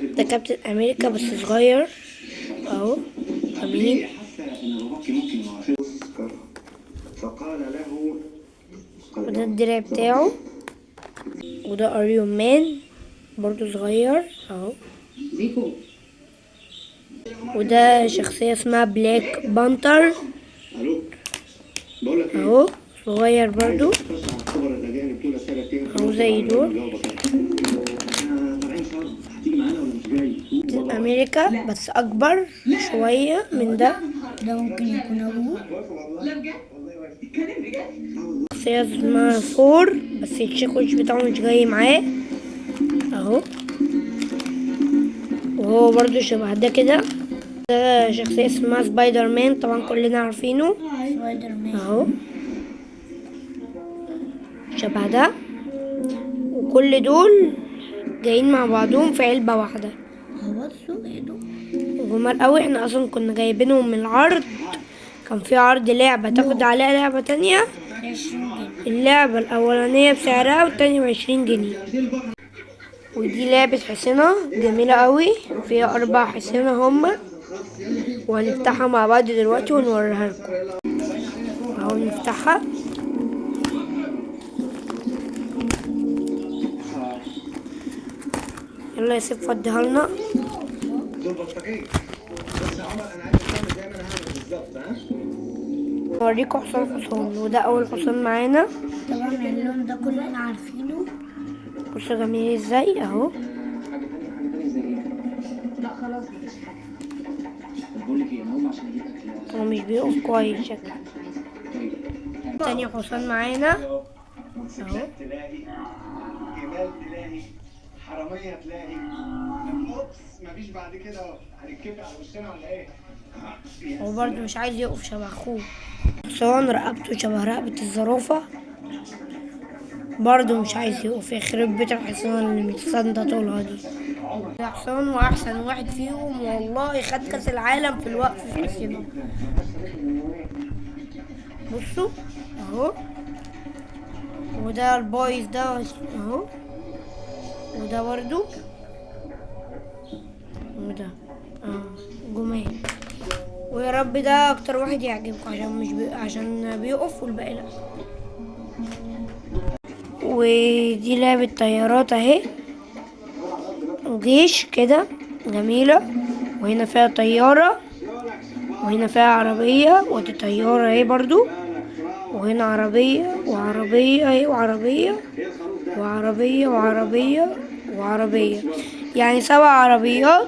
ده كابتن امريكا بس صغير اهو. جميل. وده الدرع بتاعه. وده ايرون مان برضو صغير اهو. وده شخصية اسمها بلاك بانتر اهو صغير برضو اهو زي دول. كابتن امريكا بس اكبر شوية من ده. ده ممكن يكون ابوه. شخصية اسمها ثور بس الشاكوش بتاعه مش جاي معاه اهو. وهو برضو شبه ده كده. ده شخصية اسمها سبايدر مان طبعا كلنا عارفينه اهو شبه ده. وكل دول جايين مع بعضهم في علبة واحدة. جمال قوي. احنا اصلا كنا جايبينهم من العرض. كان في عرض لعبة تاخد عليها لعبة تانية. اللعبة الأولانية بسعرها والتانية ب20 جنيه. ودي لعبة حصينة جميلة قوي فيها 4 حصينة هما. وهنفتحها مع بعض دلوقتي ونوريها لكم اهو. نفتحها. يلا يا سيف فضيها لنا. اوريكم حصان. وده اول حصان معانا. طبعا اللون ده كلنا عارفينه. بصوا جميل ازاي اهو. هو مش بيقف كويس شكله. تاني حصان معانا اهو. حرامية تلاقي اوبس مفيش بعد كده هنتكفي على وشنا ولا ايه؟ هو برضه مش عايز يقف شبه اخوه. حصان رقبته شبه رقبة الزرافة برضه مش عايز يقف. يخرب بيت الحصان اللي متسندة طولها دي. ده حصان واحسن واحد فيهم والله. خد كاس العالم في الوقف في الحصينة. بصوا اهو. وده البايظ ده اهو. وده برضو. وده جمال. ويا رب ده اكتر واحد يعجبكم عشان مش عشان بيقف والباقي لا. ودي لعبة طيارات اهي. جيش كده جميلة. وهنا فيها طيارة وهنا فيها عربية. ودي طيارة اهي برضو. وهنا عربية وعربية اهي وعربية وعربية وعربية وعربية. يعني 7 عربيات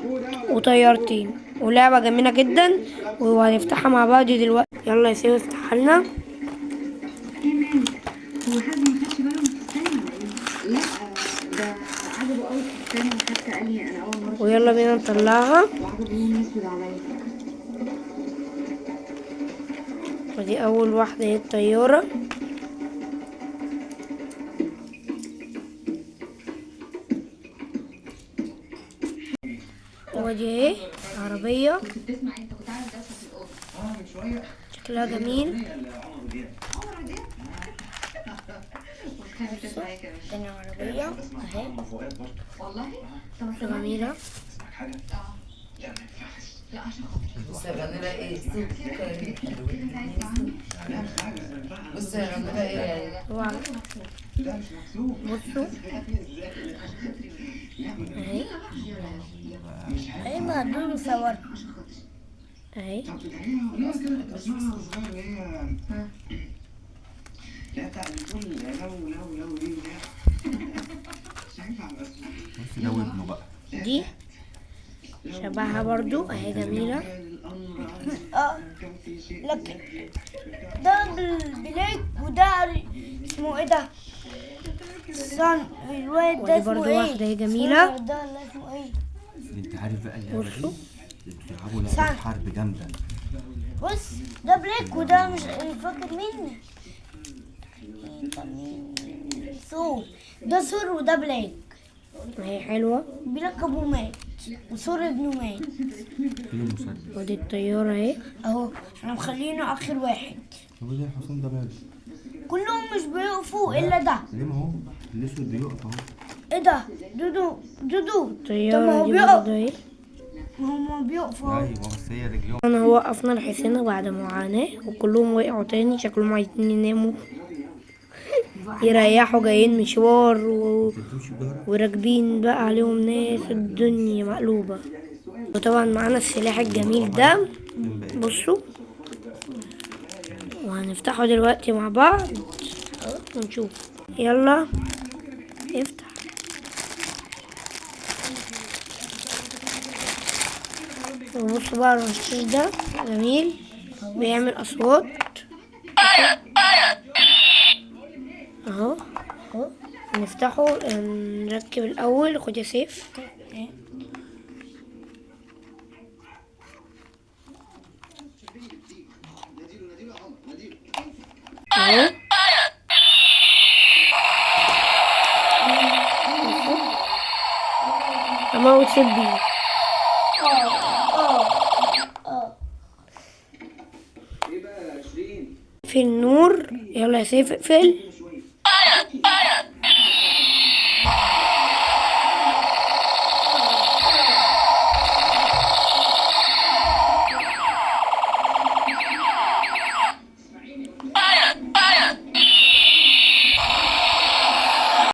وطيارتين. ولعبة جميلة جدا وهنفتحها مع بعض دلوقتي. يلا يا سيدي افتحها لنا. هو حد ما خدش باله من الثانية ولا ايه؟ لا ده عجبه قوي في الثانية وحتى قال لي انا اول مرة. ويلا بينا نطلعها. وعجبه يسود عليا. ودي اول واحدة هي الطيارة. ودي اهي عربية شكلها جميل. تاني عربية اهي جميلة. لا عشان خاطري بص يا غنيرة ايه بص يا غنيرة ايه بصوا اهي اهي مهدول صور اهي. لا بتاع بتقول لو دي شايفها بس لو ابنه بقى دي شبهها برضو اهي جميلة. لكن ده بلاك وده اسمه ايه ده؟ صن الواد ده اسمه ايه؟ واحدة هي جميلة. ده اسمه ايه؟ انت عارف بقى اللعبة دي؟ بتلعبوا لعبة حرب جامدة. بص ده بلاك وده مش فاكر مين؟ ثور. ده ثور وده بلاك. هي حلوة. بلاك ابوه مات وثور ابنه مات. ودي الطيارة اهي اهو. احنا مخلينه اخر واحد. طب ده الحصان ده ماله؟ كلهم مش بيقفوا الا ده. ليه ما هو الاسود بيقف اهو. ايه ده؟ دودو دودو. طب ما الطيارة هو دي بيقف. برضه اهي. هما بيقفوا. ايوه بس هي رجليهم. انا وقفنا الحصينة بعد معاناة وكلهم وقعوا تاني، شكلهم عايزين يناموا يريحوا، جايين مشوار تمشي بظهرك. وراكبين بقى عليهم ناس، الدنيا مقلوبة. وطبعا معانا السلاح الجميل ده، بصوا، وهنفتحه دلوقتي مع بعض ونشوف. يلا افتح. وبصوا بقى الرشاش ده جميل، بيعمل اصوات اهو. نفتحه، نركب الاول. خد يا سيف. اهو اموت سيبي. في النور. يلا يا سيف اقفل.